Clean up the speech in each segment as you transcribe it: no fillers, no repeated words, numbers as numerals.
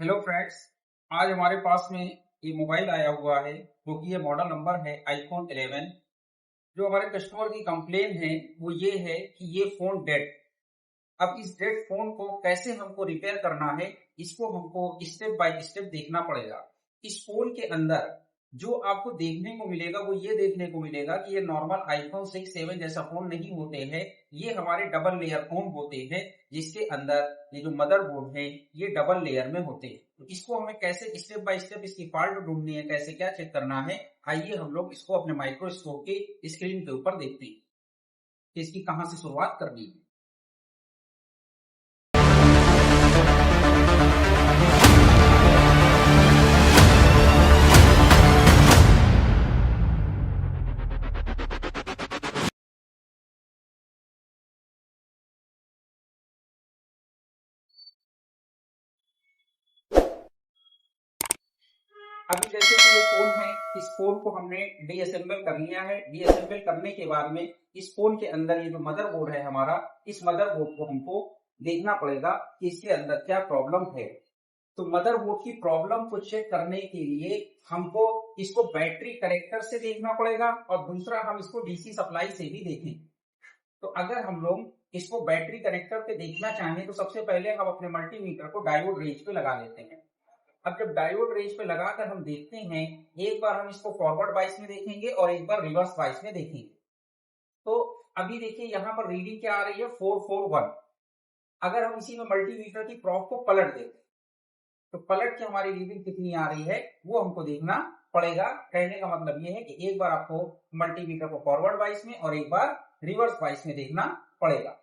Hello friends. आज हमारे पास में ये मोबाइल आया हुआ है, क्योंकि ये मॉडल नंबर है आईफोन 11। जो हमारे कस्टमर की कंप्लेन है वो ये है कि ये फोन डेड। अब इस डेड फोन को कैसे हमको रिपेयर करना है, इसको हमको स्टेप बाय स्टेप देखना पड़ेगा। इस फोन के अंदर जो आपको देखने को मिलेगा वो ये देखने को मिलेगा कि ये नॉर्मल आईफोन 6, 7 जैसा फोन नहीं होते हैं। ये हमारे डबल लेयर फोन होते हैं, जिसके अंदर ये जो मदरबोर्ड है ये डबल लेयर में होते हैं। तो इसको हमें कैसे स्टेप बाय स्टेप इसकी फॉल्ट ढूंढनी है, कैसे क्या चेक करना है, आइए हम लोग इसको अपने माइक्रोस्कोप के स्क्रीन के ऊपर देखते हैं कि इसकी कहां से शुरुआत करनी है। अभी जैसे कि ये फोन है, इस फोन को हमने डीअसेंबल कर लिया है। डीअसेंबल करने के बाद में इस फोन के अंदर ये जो मदरबोर्ड है हमारा, इस मदरबोर्ड को हमको देखना पड़ेगा कि इसके अंदर क्या प्रॉब्लम है। तो मदरबोर्ड की प्रॉब्लम को चेक करने के लिए हमको इसको बैटरी कनेक्टर से देखना पड़ेगा और दूसरा हम इसको डीसी सप्लाई से भी देखें। तो अगर हम लोग इसको बैटरी कनेक्टर पे देखना चाहें तो सबसे पहले हम अपने मल्टीमीटर को डायोड रेंज पे लगा लेते हैं। अब जब डायोड रेंज पे लगाकर हम देखते हैं, एक बार हम इसको फॉरवर्ड बाइस में देखेंगे और एक बार रिवर्स बाइस में देखेंगे। तो अभी देखिए यहाँ पर रीडिंग क्या आ रही है, 441। अगर हम इसी में मल्टीमीटर की प्रोब को पलट देते तो पलट के हमारी रीडिंग कितनी आ रही है वो हमको देखना पड़ेगा। कहने का मतलब ये है कि एक बार आपको मल्टीमीटर को फॉरवर्ड बाइस में और एक बार रिवर्स बाइस में देखना पड़ेगा।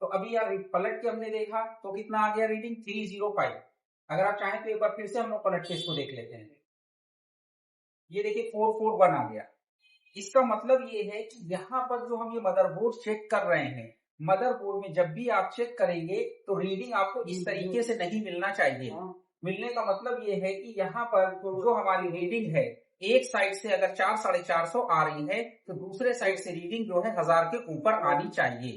तो अभी यार पलट के हमने देखा तो कितना आ गया रीडिंग, 305। अगर आप चाहें तो एक बार फिर से हम लोग पलट के इसको देख लेते हैं। ये देखिए 441 आ गया। इसका मतलब ये है कि यहाँ पर जो हम ये मदरबोर्ड चेक कर रहे हैं, मदरबोर्ड में जब भी आप चेक करेंगे तो रीडिंग आपको इस तरीके से नहीं मिलना चाहिए। मिलने का मतलब ये है कि यहाँ पर जो हमारी रीडिंग है, एक साइड से अगर 400 साढ़े 400 आ रही है तो दूसरे साइड से रीडिंग जो है 1000 के ऊपर आनी चाहिए।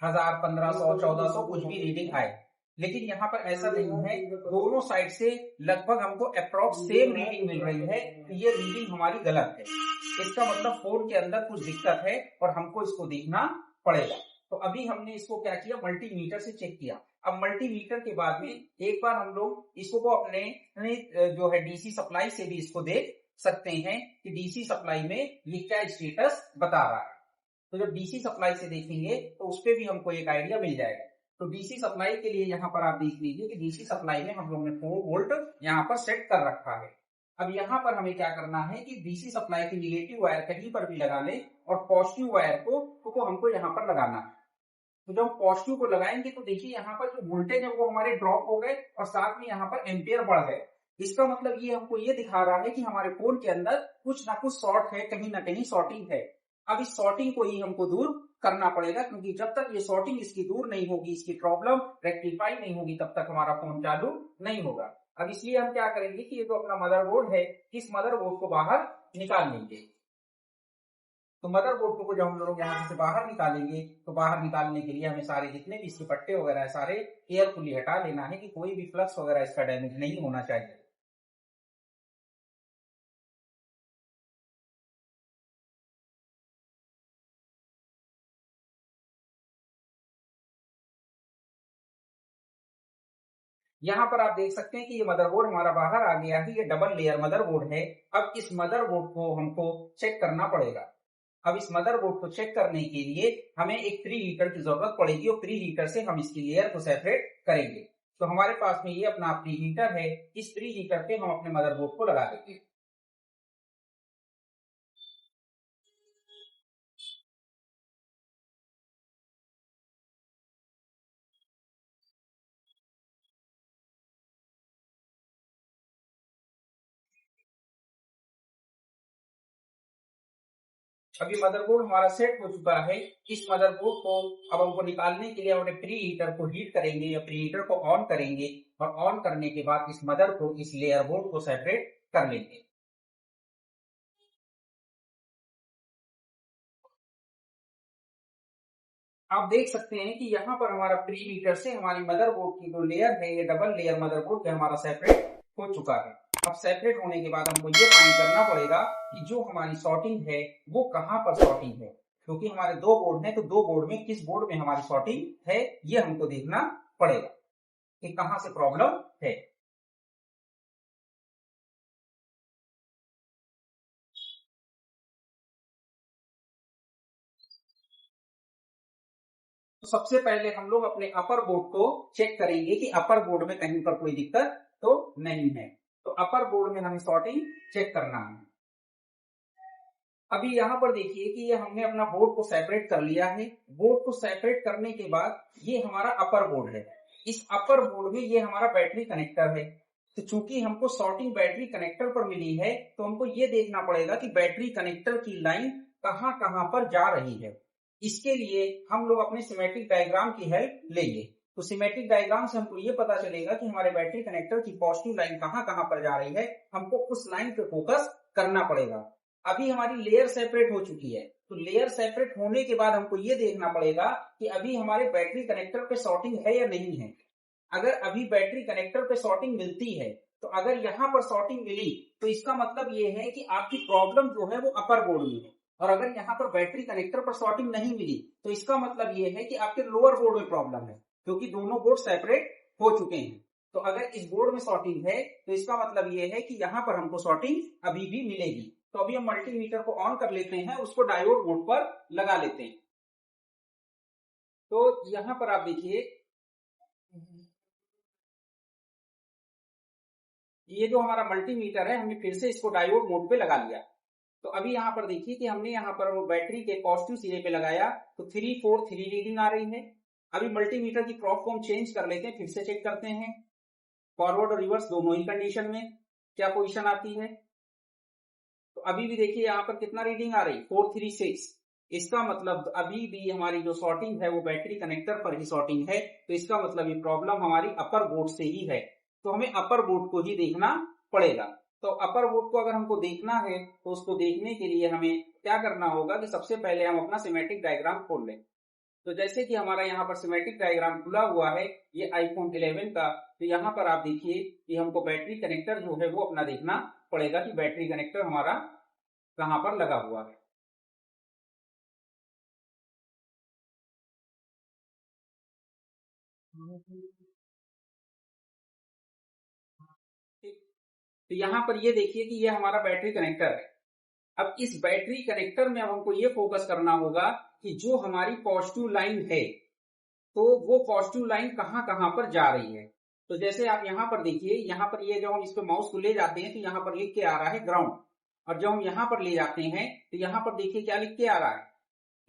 1000, 1500, 1400 कुछ भी रीडिंग आए, लेकिन यहाँ पर ऐसा नहीं है। दोनों साइड से लगभग हमको अप्रोक्स सेम रीडिंग मिल रही है, तो ये रीडिंग हमारी गलत है। इसका मतलब फोन के अंदर कुछ दिक्कत है और हमको इसको देखना पड़ेगा। तो अभी हमने इसको क्या किया, मल्टीमीटर से चेक किया। अब मल्टीमीटर के बाद में एक बार हम लोग इसको अपने जो है डीसी सप्लाई से भी इसको देख सकते हैं कि डीसी सप्लाई में ये क्या स्टेटस बता रहा है। तो जब डीसी सप्लाई से देखेंगे तो उस पर भी हमको एक आइडिया मिल जाएगा। तो डीसी सप्लाई के लिए यहाँ पर आप देख लीजिए कि डीसी सप्लाई में हम लोग ने 4 वोल्ट यहाँ पर सेट कर रखा है। अब यहाँ पर हमें क्या करना है कि डीसी सप्लाई की निगेटिव वायर कहीं पर भी लगा लें और पॉजिटिव वायर को हमको यहाँ पर लगाना है। तो जब पॉजिटिव को लगाएंगे तो देखिए यहाँ पर जो वोल्टेज है वो हमारे ड्रॉप हो गए और साथ में यहाँ पर एम्पियर बढ़ गए। इसका मतलब ये हमको ये दिखा रहा है कि हमारे फोन के अंदर कुछ ना कुछ शॉर्ट है, कहीं ना कहीं शॉर्टिंग है। अब इस शॉर्टिंग को ही हमको दूर करना पड़ेगा, क्योंकि जब तक ये शॉर्टिंग इसकी दूर नहीं होगी, इसकी प्रॉब्लम रेक्टिफाई नहीं होगी, तब तक हमारा फोन चालू नहीं होगा। अब इसलिए हम क्या करेंगे कि ये जो अपना मदरबोर्ड है, इस मदरबोर्ड को बाहर निकाल लेंगे। तो मदरबोर्ड को जब हम लोग यहाँ से बाहर निकालेंगे तो बाहर निकालने के लिए हमें सारे जितने भी इसके पट्टे वगैरह है सारे केयरफुली हटा लेना है कि कोई भी फ्लक्स वगैरह इसका डैमेज नहीं होना चाहिए। यहाँ पर आप देख सकते हैं कि ये मदरबोर्ड हमारा बाहर आ गया है। ये डबल लेयर मदरबोर्ड है। अब इस मदरबोर्ड को हमको चेक करना पड़ेगा। अब इस मदरबोर्ड को चेक करने के लिए हमें एक प्री हीटर की जरूरत पड़ेगी और प्री हीटर से हम इसकी लेयर को सेपरेट करेंगे। तो हमारे पास में ये अपना प्री हीटर है। इस प्री हीटर पे हम अपने मदरबोर्ड को लगा देंगे। अभी मदरबोर्ड हमारा सेट हो चुका है। इस मदरबोर्ड को अब हमको निकालने के लिए अपने प्री हीटर को हीट करेंगे या प्री हीटर को ऑन करेंगे और ऑन करने के बाद इस मदर को इस लेयर बोर्ड को सेपरेट कर लेंगे। आप देख सकते हैं कि यहाँ पर हमारा प्री मीटर से हमारी मदरबोर्ड की जो लेयर है ये डबल लेयर मदरबोर्ड हमारा सेपरेट हो चुका है। अब सेपरेट होने के बाद हमको ये फाइंड करना पड़ेगा कि जो हमारी सॉर्टिंग है वो कहाँ पर सॉर्टिंग है, क्योंकि हमारे दो बोर्ड हैं तो दो बोर्ड में किस बोर्ड में हमारी सॉर्टिंग है ये हमको देखना पड़ेगा कि कहाँ से प्रॉब्लम है। तो सबसे पहले हम लोग अपने अपर बोर्ड को चेक करेंगे कि अपर बोर्ड में कहीं पर कोई दिक्कत तो नहीं है। तो अपर बोर्ड में हमें सॉर्टिंग चेक करना है। अभी यहाँ पर देखिए कि ये हमने अपना बोर्ड को सेपरेट कर लिया है। बोर्ड को सेपरेट करने के बाद ये हमारा अपर बोर्ड है। इस अपर बोर्ड में ये हमारा बैटरी कनेक्टर है। तो चूंकि हमको सॉर्टिंग बैटरी कनेक्टर पर मिली है तो हमको ये देखना पड़ेगा कि बैटरी कनेक्टर की लाइन कहाँ कहाँ पर जा रही है। इसके लिए हम लोग अपने सिमेट्रिक डायग्राम की हेल्प लेंगे। तो सिमेट्रिक डायग्राम से हमको ये पता चलेगा कि हमारे बैटरी कनेक्टर की पॉजिटिव लाइन कहाँ कहाँ पर जा रही है, हमको उस लाइन पे फोकस करना पड़ेगा। अभी हमारी लेयर सेपरेट हो चुकी है, तो लेयर सेपरेट होने के बाद हमको ये देखना पड़ेगा कि अभी हमारे बैटरी कनेक्टर पे सॉर्टिंग है या नहीं है। अगर अभी बैटरी कनेक्टर पे सॉर्टिंग मिलती है तो अगर यहाँ पर सॉर्टिंग मिली तो इसका मतलब ये है कि आपकी प्रॉब्लम जो है वो अपर बोर्ड में है। और अगर यहाँ पर बैटरी कनेक्टर पर सॉर्टिंग नहीं मिली तो इसका मतलब ये है कि आपके लोअर बोर्ड में प्रॉब्लम है, क्योंकि दोनों बोर्ड सेपरेट हो चुके हैं। तो अगर इस बोर्ड में सॉर्टिंग है तो इसका मतलब ये है कि यहाँ पर हमको सॉर्टिंग अभी भी मिलेगी। तो अभी हम मल्टीमीटर को ऑन कर लेते हैं, उसको डायोड मोड पर लगा लेते हैं। तो यहाँ पर आप देखिए ये जो हमारा मल्टीमीटर है हमने फिर से इसको डायोड मोड पे लगा लिया। तो अभी यहाँ पर देखिए कि हमने यहाँ पर वो बैटरी के पॉजिटिव सिरे पे लगाया तो 343 रीडिंग आ रही है। अभी मल्टीमीटर की प्रोब को हम चेंज कर लेते हैं, फिर से चेक करते हैं फॉरवर्ड और रिवर्स दोनों ही कंडीशन में क्या पोजीशन आती है। तो अभी भी देखिए यहाँ पर कितना रीडिंग आ रही 436। इसका मतलब अभी भी हमारी जो सॉर्टिंग है वो बैटरी कनेक्टर पर ही सॉर्टिंग है। तो इसका मतलब ये प्रॉब्लम हमारी अपर बोर्ड से ही है। तो हमें अपर बोर्ड को ही देखना पड़ेगा। तो अपर बोर्ड को अगर हमको देखना है तो उसको देखने के लिए हमें क्या करना होगा कि सबसे पहले हम अपना सिमेट्रिक डायग्राम खोल लें। तो जैसे कि हमारा यहाँ पर सिमेट्रिक डायग्राम खुला हुआ है ये आईफोन 11 का, तो यहाँ पर आप देखिए कि हमको बैटरी कनेक्टर जो है वो अपना देखना पड़ेगा कि बैटरी कनेक्टर हमारा कहाँ पर लगा हुआ है। ठीक, तो यहाँ पर ये देखिए कि ये हमारा बैटरी कनेक्टर है। अब इस बैटरी कनेक्टर में अब हमको ये फोकस करना होगा कि जो हमारी पॉजिटिव लाइन है तो वो पॉजिटिव लाइन कहाँ कहाँ पर जा रही है। तो जैसे आप यहाँ पर देखिए, यहाँ पर ये जब हम इस पे माउस को ले जाते हैं तो यहाँ पर लिख के आ रहा है ग्राउंड, और जब हम यहाँ पर ले जाते हैं तो यहाँ पर देखिए क्या लिख के आ रहा है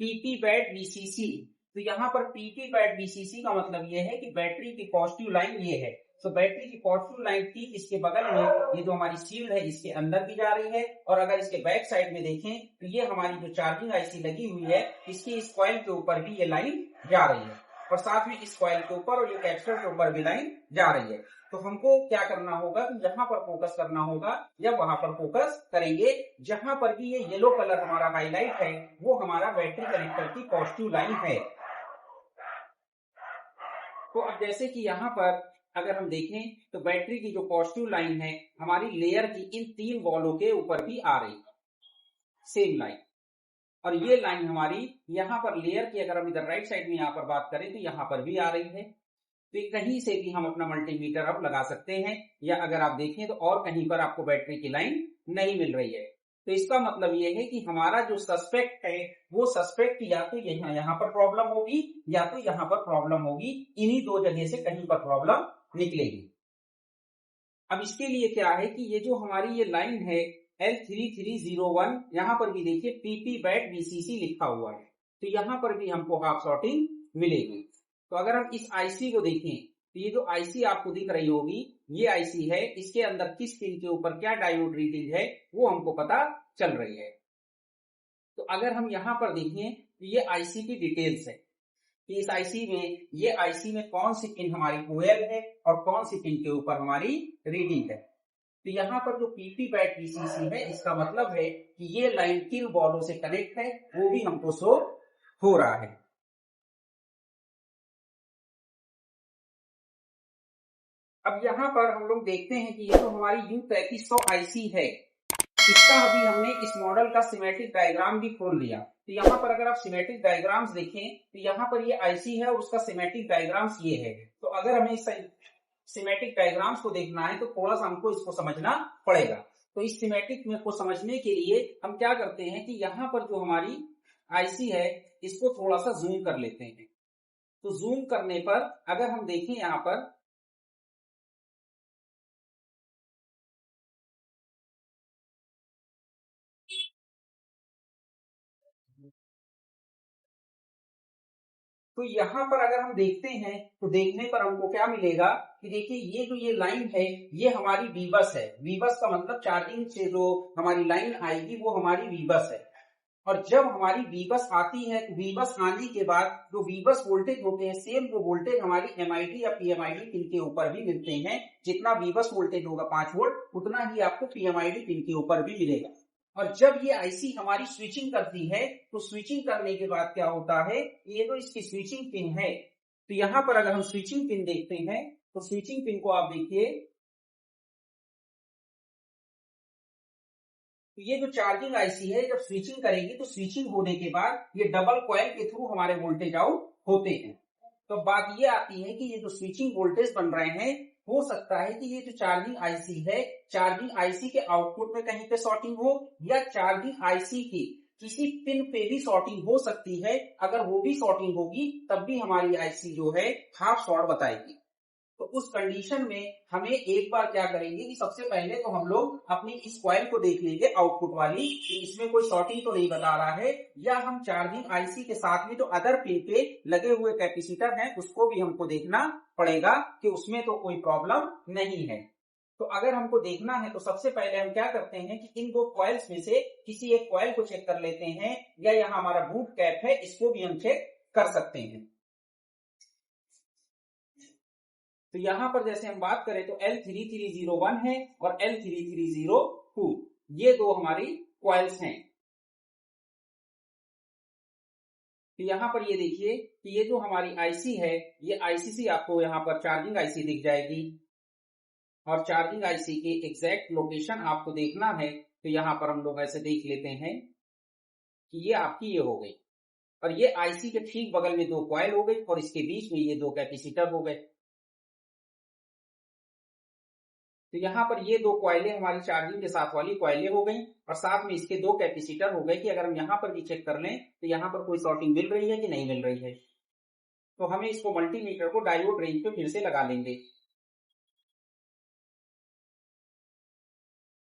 पीपी बैट बीसीसी। तो यहाँ पर पीपी बैट बीसीसी का मतलब ये है कि बैटरी की पॉजिटिव लाइन ये है। तो बैटरी की पॉजिटिव लाइन ठीक इसके बगल में ये जो हमारी शील्ड है इसके अंदर भी जा रही है, और अगर इसके बैक साइड में देखें तो ये हमारी जो चार्जिंग आईसी लगी हुई है इसकी इस कॉइल के ऊपर भी ये लाइन जा रही है, और साथ में इस कॉइल के ऊपर और ये कैपेसिटर के ऊपर भी लाइन जा रही है। तो हमको क्या करना होगा कि जहां पर फोकस करना होगा या वहां पर फोकस करेंगे। जहां पर भी ये येलो कलर हमारा हाईलाइट है वो हमारा बैटरी कनेक्टर की पॉजिटिव लाइन है। तो अब जैसे कि यहाँ पर अगर हम देखें तो बैटरी की जो पॉजिटिव लाइन है हमारी लेयर की इन तीन वॉलों के ऊपर भी आ रही सेम लाइन, और ये लाइन हमारी यहाँ पर लेयर की अगर हम इधर राइट साइड में यहाँ पर बात करें तो यहाँ पर भी आ रही है। तो कहीं से भी हम अपना मल्टीमीटर अब लगा सकते हैं, या अगर आप देखें तो और कहीं पर आपको बैटरी की लाइन नहीं मिल रही है। तो इसका मतलब ये है कि हमारा जो सस्पेक्ट है वो सस्पेक्ट या तो यहाँ पर प्रॉब्लम होगी या तो यहाँ पर प्रॉब्लम होगी, इन्हीं दो जगह से कहीं पर प्रॉब्लम निकलेगी। अब इसके लिए क्या है कि ये जो हमारी ये लाइन है L3301, यहाँ पर भी देखिए पीपी बैट बीसीसी लिखा हुआ है, तो यहाँ पर भी हमको हाफ सॉर्टिंग मिलेगी। तो अगर हम इस आईसी को देखें तो ये जो आईसी आपको दिख रही होगी ये आईसी है, इसके अंदर किस पिन के ऊपर क्या डायोड रीडिंग है वो हमको पता चल रही है। तो अगर हम यहाँ पर देखें तो ये आईसी की डिटेल्स है कि इस आईसी में ये आईसी में कौन सी पिन हमारी कोयल है और कौन सी पिन के ऊपर हमारी रीडिंग है। तो यहाँ पर जो पीपी बैट बीसीसी है इसका मतलब है कि ये लाइन किन बॉलों से कनेक्ट है वो भी हमको शो हो रहा है। अब यहाँ पर हम लोग देखते हैं कि ये तो हमारी U3300 आईसी है। इसका अभी हमने इस मॉडल का सिमेट्रिक डायग्राम भी खोल लिया। तो यहाँ पर अगर आप सिमेट्रिक डायग्राम्स देखें तो यहाँ पर ये आईसी है और उसका सिमेट्रिक डायग्राम्स ये है। तो अगर हमें इस सिमेट्रिक डायग्राम्स को देखना है तो थोड़ा सा हमको इसको समझना पड़ेगा। तो इस सिमेट्रिक में को समझने के लिए हम क्या करते हैं कि यहाँ पर जो हमारी आईसी है इसको थोड़ा सा जूम कर लेते हैं। तो जूम करने पर अगर हम देखें यहाँ पर तो यहाँ पर अगर हम देखते हैं तो देखने पर हमको क्या मिलेगा कि देखिए ये जो ये लाइन है ये हमारी वी बस है। वी बस का मतलब चार्जिंग से जो हमारी लाइन आएगी वो हमारी वी बस है। और जब हमारी वी बस आती है तो वी बस आने के बाद जो वी बस वोल्टेज होते हैं सेम वो वोल्टेज हमारी एमआईडी या पीएमआईडी पिन के ऊपर भी मिलते हैं। जितना वी बस वोल्टेज होगा 5 वोल्ट उतना ही आपको पीएमआईडी पिन के ऊपर भी मिलेगा। और जब ये आईसी हमारी स्विचिंग करती है तो स्विचिंग करने के बाद क्या होता है, ये तो इसकी स्विचिंग पिन है। तो यहाँ पर अगर हम स्विचिंग पिन देखते हैं तो स्विचिंग पिन को आप देखिए तो ये जो चार्जिंग आईसी है जब स्विचिंग करेगी तो स्विचिंग होने के बाद ये डबल कॉइल के थ्रू हमारे वोल्टेज आउट होते हैं। तो बात ये आती है कि ये जो स्विचिंग वोल्टेज बन रहे हैं हो सकता है कि ये जो चार्जिंग आईसी है चार्जिंग आईसी के आउटपुट में कहीं पे शॉर्टिंग हो या चार्जिंग आईसी की किसी पिन पे भी शॉर्टिंग हो सकती है। अगर वो भी शॉर्टिंग होगी तब भी हमारी आईसी जो है हाफ शॉर्ट बताएगी। तो उस कंडीशन में हमें एक बार क्या करेंगे कि सबसे पहले तो हम लोग अपनी इस कॉइल को देख लेंगे आउटपुट वाली कि इसमें कोई शॉर्टिंग तो नहीं बता रहा है या हम चार्जिंग आईसी के साथ में जो अदर पिन पे लगे हुए कैपेसिटर हैं उसको भी हमको देखना पड़ेगा कि उसमें तो कोई प्रॉब्लम नहीं है। तो अगर हमको देखना है तो सबसे पहले हम क्या करते हैं कि इन दो कॉइल्स में से किसी एक कॉइल को चेक कर लेते हैं या यहाँ हमारा बूट कैप है इसको भी हम चेक कर सकते हैं। तो यहां पर जैसे हम बात करें तो L3301 है और L3302 ये दो हमारी कॉइल्स हैं। तो यहां पर ये देखिए कि ये जो हमारी आईसी है ये आईसी से आपको यहां पर चार्जिंग आईसी दिख जाएगी और चार्जिंग आईसी की एग्जैक्ट लोकेशन आपको देखना है तो यहां पर हम लोग ऐसे देख लेते हैं कि ये आपकी ये हो गई और ये आईसी के ठीक बगल में दो कॉइल हो गई और इसके बीच में ये दो कैपेसिटर हो गए। तो यहाँ पर ये दो कॉइलें हमारी चार्जिंग के साथ वाली कॉइलें हो गई और साथ में इसके दो कैपेसिटर हो गए कि अगर हम यहाँ पर भी चेक कर लें तो यहाँ पर कोई शॉर्टिंग मिल रही है कि नहीं मिल रही है। तो हमें इसको मल्टीमीटर को डायोड रेंज पे फिर से लगा लेंगे।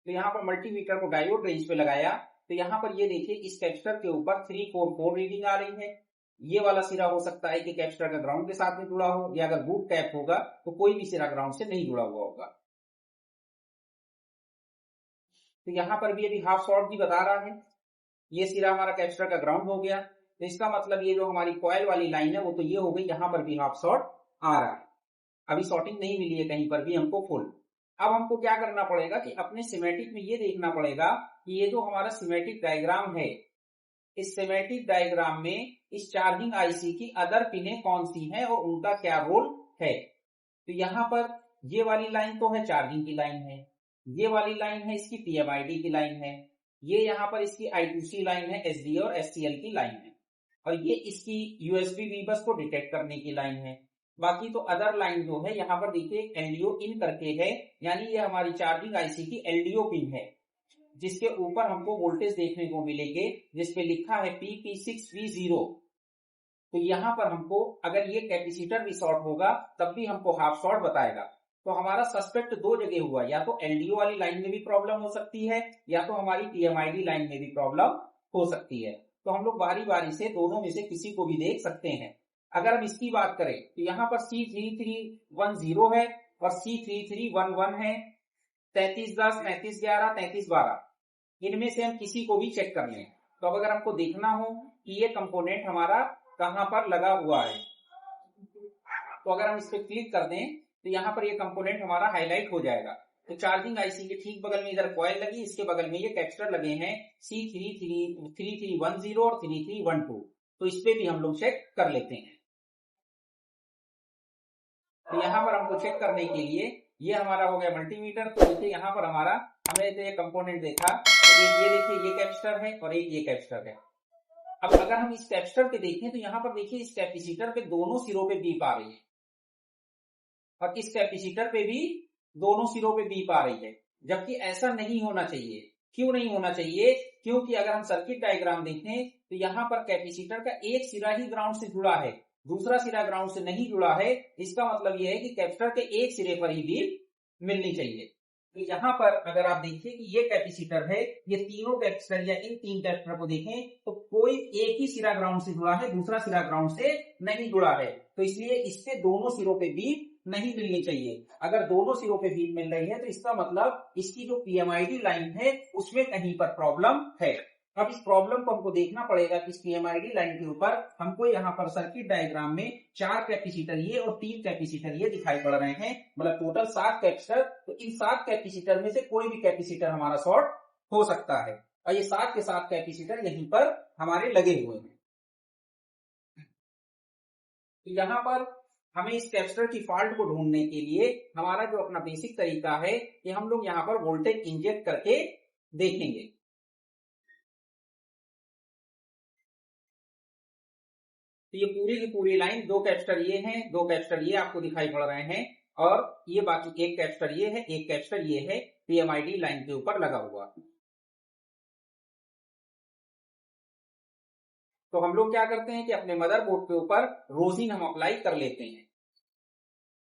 तो यहाँ पर मल्टीमीटर को डायोड रेंज पे लगाया तो यहाँ पर ये देखिए इस कैपेसिटर के ऊपर 344 रीडिंग आ रही है। ये वाला सिरा हो सकता है कि कैपेसिटर का ग्राउंड के साथ में जुड़ा हो या अगर बूट कैप होगा तो कोई भी सिरा ग्राउंड से नहीं जुड़ा हुआ होगा। तो यहाँ पर भी अभी हाफ शॉर्ट भी बता रहा है। ये सिरा हमारा कैपेसिटर का ग्राउंड हो गया तो इसका मतलब ये जो हमारी कॉइल वाली लाइन है वो तो ये हो गई, यहाँ पर भी हाफ शॉर्ट आ रहा है। अभी शॉर्टिंग नहीं मिली है कहीं पर भी हमको फुल। अब हमको क्या करना पड़ेगा कि अपने सिमेटिक में ये देखना पड़ेगा कि ये जो हमारा सिमेटिक डायग्राम है इस सिमेटिक डायग्राम में इस चार्जिंग आईसी की अदर पिनें कौन सी हैं और उनका क्या रोल है। तो यहाँ पर ये वाली लाइन तो है चार्जिंग की लाइन है, ये वाली लाइन है इसकी पीएमआईडी की लाइन है, ये यहाँ पर इसकी I2C लाइन है, एसडी और एससीएल की लाइन है और ये इसकी यूएसबी वी बस को डिटेक्ट करने की लाइन है। बाकी तो अदर लाइन जो है यहाँ पर देखिए एलडीओ इन करके है यानी ये हमारी चार्जिंग आईसी की एलडीओ पिन है जिसके ऊपर हमको वोल्टेज देखने को मिलेंगे जिसपे लिखा है PP6V0। तो यहाँ पर हमको अगर ये कैपेसिटर भी शॉर्ट होगा तब भी हमको हाफ शॉर्ट बताएगा। तो हमारा सस्पेक्ट दो जगह हुआ, या तो एलडीओ वाली लाइन में भी प्रॉब्लम हो सकती है या तो हमारी पीएमआईडी लाइन में भी प्रॉब्लम हो सकती है। तो हम लोग बारी बारी से दोनों में से किसी को भी देख सकते हैं। अगर हम इसकी बात करें तो यहाँ पर C3310 है और C3311 है, 3310, 3311, 3312 इनमें से हम किसी को भी चेक कर लें। तो अब अगर हमको देखना हो कि ये कंपोनेंट हमारा कहां पर लगा हुआ है तो अगर हम इस पर क्लिक कर दें तो यहाँ पर ये कंपोनेंट हमारा हाईलाइट हो जाएगा। तो चार्जिंग आईसी के ठीक बगल में इधर कॉइल लगी, इसके बगल में ये कैपेसिटर लगे हैं C3310 और 3312। तो इस पे भी हम लोग चेक कर लेते हैं। तो यहाँ पर हमको चेक करने के लिए ये हमारा हो गया मल्टीमीटर। तो देखिए यहाँ पर हमारा हमने तो ये कंपोनेंट देखा, तो ये देखिए ये कैपेसिटर है और एक ये कैपेसिटर है। अब अगर हम इस कैपेसिटर पे देखें तो यहाँ पर देखिए इस कैपेसिटर पे दोनों सिरों पे बीप आ रही है और इस कैपेसिटर पे भी दोनों सिरों पे बीप आ रही है, जबकि ऐसा नहीं होना चाहिए। क्यों नहीं होना चाहिए? क्योंकि अगर हम सर्किट डायग्राम देखें तो यहाँ पर कैपेसिटर का एक सिरा ही ग्राउंड से जुड़ा है, दूसरा सिरा ग्राउंड से नहीं जुड़ा है। इसका मतलब यह है कि कैपेसिटर के एक सिरे पर ही बीप मिलनी चाहिए। तो यहाँ पर अगर आप देखिए कि ये कैपेसिटर है, ये तीनों कैपेसिटर या इन तीन कैपेसिटर को देखें तो कोई एक ही सिरा ग्राउंड से जुड़ा है, दूसरा सिरा ग्राउंड से नहीं जुड़ा है। तो इसलिए इससे दोनों सिरों पे बीप नहीं मिलनी चाहिए। अगर दोनों सिरों पे बीप मिल रही है तो इसका मतलब इसकी जो पीएमआईडी लाइन है उसमें कहीं पर प्रॉब्लम है। अब इस प्रॉब्लम को हमको देखना पड़ेगा कि इस पीएमआईडी लाइन के ऊपर हमको यहाँ पर सर्किट डायग्राम में 4 कैपेसिटर ये और 3 कैपेसिटर ये दिखाई पड़ रहे हैं, मतलब टोटल 7 कैपेसिटर। तो इन 7 कैपेसिटर में से कोई भी कैपेसिटर हमारा शॉर्ट हो सकता है और ये 7 के 7 कैपेसिटर यहीं पर हमारे लगे हुए हैं। तो यहाँ पर हमें इस कैपेसिटर की फॉल्ट को ढूंढने के लिए हमारा जो अपना बेसिक तरीका है कि हम लोग यहाँ पर वोल्टेज इंजेक्ट करके देखेंगे। तो ये पूरी की पूरी लाइन, 2 कैपेसिटर ये हैं, 2 कैपेसिटर ये आपको दिखाई पड़ रहे हैं और ये बाकी एक कैपेसिटर ये है, एक कैपेसिटर ये है पीएमआईडी लाइन के ऊपर लगा हुआ। तो हम लोग क्या करते हैं कि अपने मदरबोर्ड के ऊपर रोजिन हम अप्लाई कर लेते हैं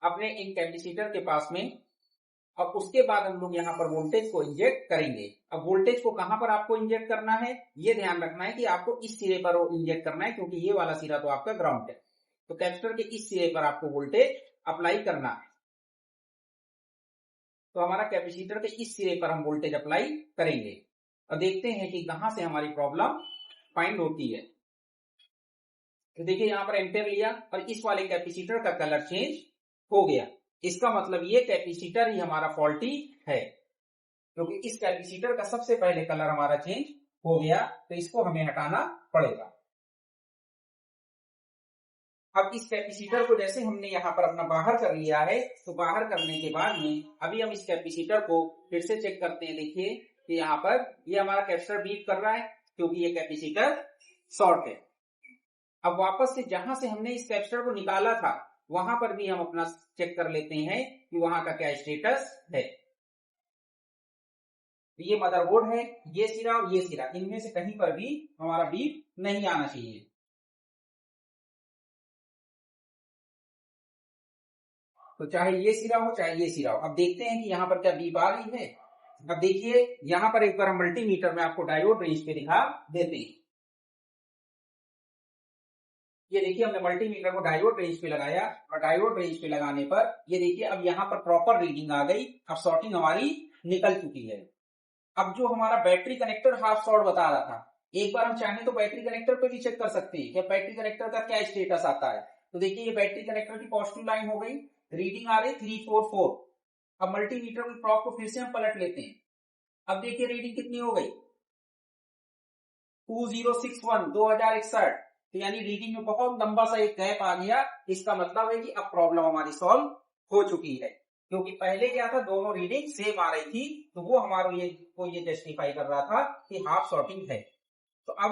अपने इन कैपेसिटर के पास में, और उसके बाद हम लोग यहाँ पर वोल्टेज को इंजेक्ट करेंगे। अब वोल्टेज को कहां पर आपको इंजेक्ट करना है ये ध्यान रखना है कि आपको इस सिरे पर इंजेक्ट करना है, क्योंकि ये वाला सिरा तो आपका ग्राउंड है। तो कैपेसिटर के इस सिरे पर आपको वोल्टेज अप्लाई करना है। तो हमारा कैपेसिटर के इस सिरे पर हम वोल्टेज अप्लाई करेंगे और देखते हैं कि कहां से हमारी प्रॉब्लम फाइंड होती है। तो देखिए यहाँ पर एम्पेयर लिया और इस वाले कैपेसिटर का कलर चेंज हो गया। इसका मतलब ये कैपेसिटर ही हमारा फॉल्टी है, क्योंकि इस कैपेसिटर का सबसे पहले कलर हमारा चेंज हो गया। तो इसको हमें हटाना पड़ेगा। अब इस कैपेसिटर को जैसे हमने यहाँ पर अपना बाहर कर लिया है, तो बाहर करने के बाद में अभी हम इस कैपेसिटर को फिर से चेक करते हैं। देखिए कि यहाँ पर ये हमारा कैपेसिटर बीट कर रहा है क्योंकि ये कैपेसिटर शॉर्ट है। अब वापस से जहां से हमने इस कैपेसिटर को निकाला था वहां पर भी हम अपना चेक कर लेते हैं कि वहां का क्या स्टेटस है। ये मदरबोर्ड है, ये सिरा और ये सिरा, इनमें से कहीं पर भी हमारा बीप नहीं आना चाहिए। तो चाहे ये सिरा हो चाहे ये सिरा हो। अब देखते हैं कि यहाँ पर क्या बीप आ रही है। अब देखिए यहाँ पर एक बार हम मल्टीमीटर में आपको डायोड रेंज पे दिखा देते हैं। ये देखिए हमने मल्टीमीटर को डायोड रेंज पे लगाया और डायोड रेंज पे लगाने पर ये देखिए अब यहाँ पर प्रॉपर रीडिंग आ गई। अब शॉर्टिंग हमारी निकल चुकी है। अब जो हमारा बैटरी कनेक्टर हाफ शॉर्ट बता रहा था, एक बार हम चाहें तो बैटरी कनेक्टर पे भी चेक कर सकते हैं कि बैटरी कनेक्टर का क्या स्टेटस आता है। तो देखिए ये बैटरी कनेक्टर की पॉजिटिव लाइन हो गई, रीडिंग आ रही 344। अब मल्टीमीटर की प्रॉप को फिर से हम पलट लेते हैं। अब देखिए रीडिंग कितनी हो गई 2061 2061। तो यानी रीडिंग में बहुत लंबा सा एक गैप आ गया। इसका मतलब है कि अब प्रॉब्लम हमारी सॉल्व हो चुकी है, क्योंकि पहले क्या था दोनों रीडिंग सेम आ रही थी, तो वो हमारा ये जस्टिफाई कर रहा था कि हाफ शॉर्टिंग है। तो अब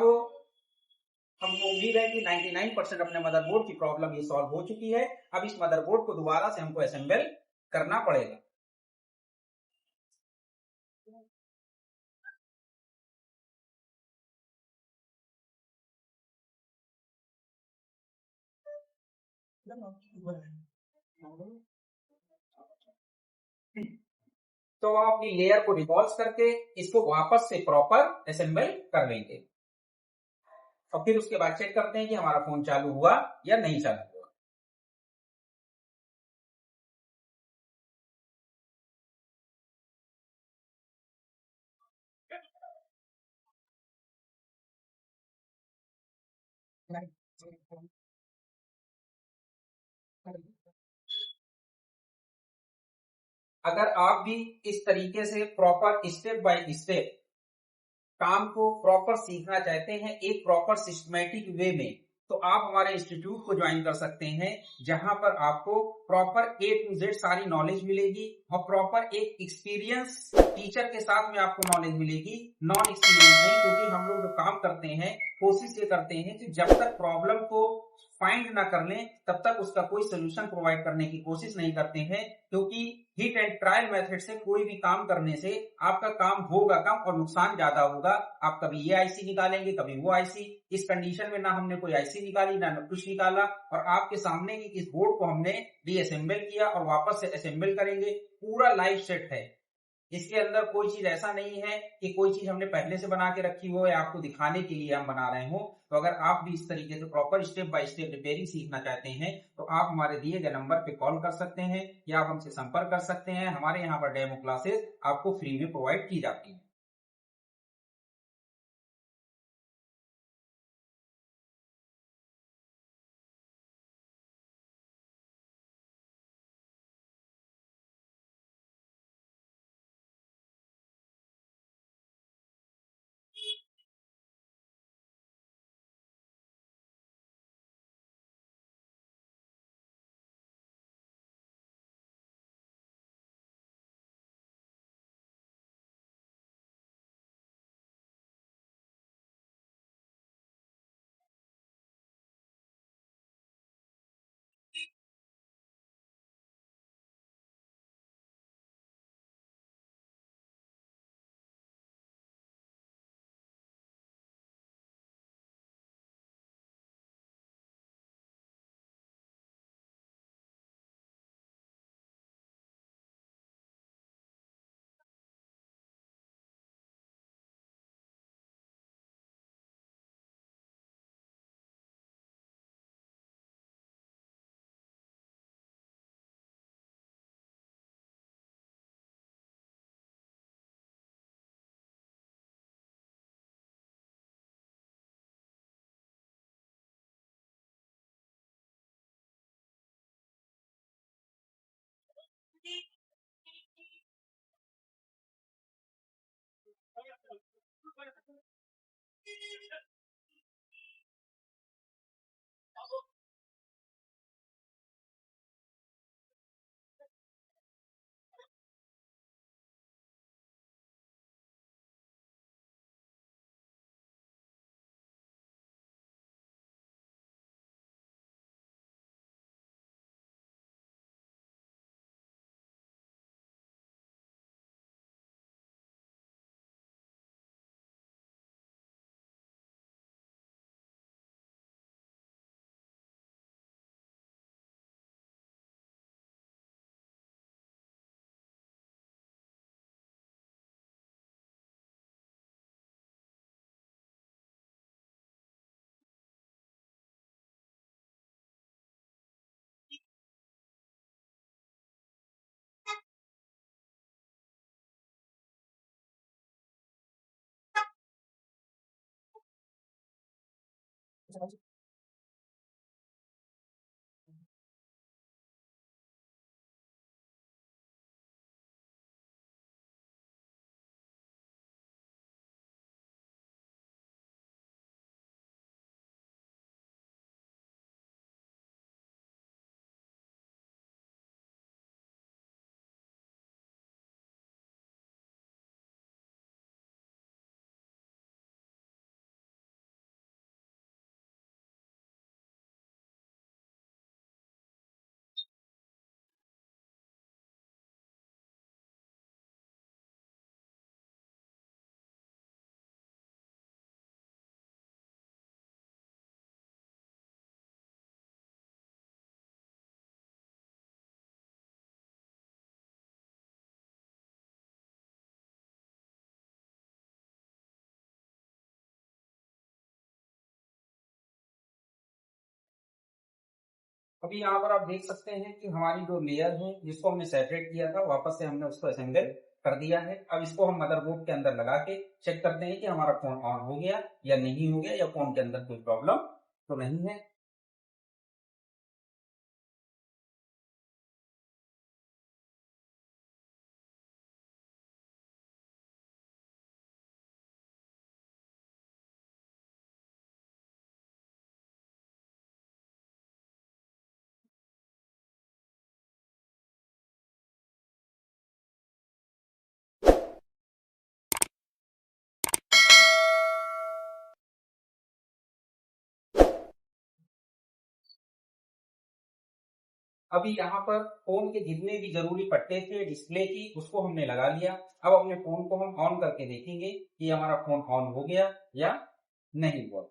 हमको उम्मीद है कि 99% अपने मदरबोर्ड की प्रॉब्लम ये सॉल्व हो चुकी है। अब इस मदरबोर्ड को दोबारा से हमको असेंबल करना पड़ेगा। तो हम अपनी लेयर को डिवॉल्व करके इसको वापस से प्रॉपर असेंबल कर लेंगे और फिर उसके बाद चेक करते हैं कि हमारा फोन चालू हुआ या नहीं चालू हुआ। अगर आप भी इस तरीके से प्रॉपर स्टेप बाय स्टेप काम को प्रॉपर सीखना चाहते हैं एक प्रॉपर सिस्टमैटिक वे में, तो आप हमारे इंस्टीट्यूट को ज्वाइन कर सकते हैं, जहां पर आपको प्रॉपर A to Z सारी नॉलेज मिलेगी और प्रॉपर एक एक्सपीरियंस टीचर के साथ में आपको नॉलेज मिलेगी, नॉन एक्सपीरियंस नहीं। क्योंकि हम लोग जो काम करते हैं, कोशिश ये करते हैं कि जब तक प्रॉब्लम को फाइंड ना कर लें तब तक उसका कोई सोल्यूशन प्रोवाइड करने की कोशिश नहीं करते हैं। क्योंकि हिट एंड ट्रायल मेथड से कोई भी काम करने से आपका काम होगा कम और नुकसान ज्यादा होगा। आप कभी ये आईसी निकालेंगे, कभी वो आईसी। इस कंडीशन में ना हमने कोई आईसी निकाली, ना कुछ निकाला, और आपके सामने ही इस बोर्ड को हमने रीअसेंबल किया और वापस से असेंबल करेंगे। पूरा लाइव सेट है, इसके अंदर कोई चीज ऐसा नहीं है कि कोई चीज हमने पहले से बना के रखी हो या आपको दिखाने के लिए हम बना रहे हो। तो अगर आप भी इस तरीके से proper step by step repairing सीखना चाहते हैं तो आप हमारे दिए गए नंबर पे कॉल कर सकते हैं या आप हमसे संपर्क कर सकते हैं। हमारे यहाँ पर डेमो क्लासेस आपको फ्री में प्रोवाइड की जाती है। अभी यहाँ पर आप देख सकते हैं कि हमारी जो लेयर है जिसको हमने सेपरेट किया था, वापस से हमने उसको असेंबल कर दिया है। अब इसको हम मदरबोर्ड के अंदर लगा के चेक करते हैं कि हमारा फोन ऑन हो गया या नहीं हो गया, या फोन के अंदर कोई प्रॉब्लम तो नहीं है। अभी यहाँ पर फोन के जितने भी जरूरी पट्टे थे डिस्प्ले की उसको हमने लगा लिया। अब अपने फोन को हम ऑन करके देखेंगे कि हमारा फोन ऑन हो गया या नहीं हुआ।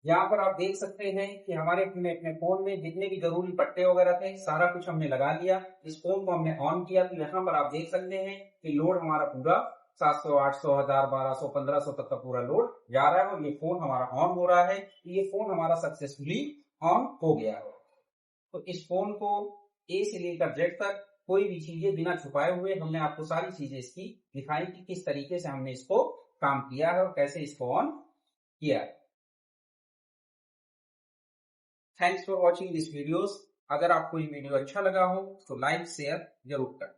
यहाँ पर आप देख सकते हैं कि हमारे अपने फोन में जितने भी जरूरी पट्टे वगैरह थे सारा कुछ हमने लगा लिया। इस फोन को हमने ऑन किया तो यहाँ पर आप देख सकते हैं कि लोड हमारा पूरा 700, 800, 1000, 1200, 1500 तक का पूरा लोड जा रहा है और ये फोन हमारा ऑन हो रहा है। ये फोन हमारा सक्सेसफुली ऑन हो गया है। तो इस फोन को ए से लेकर जेड तक कोई भी चीजें बिना छुपाए हुए हमने आपको सारी चीजें इसकी दिखाई कि किस तरीके से हमने इसको काम किया है और कैसे इसको ऑन किया है। Thanks for watching this videos. अगर आपको ये वीडियो अच्छा लगा हो तो लाइक शेयर जरूर करें।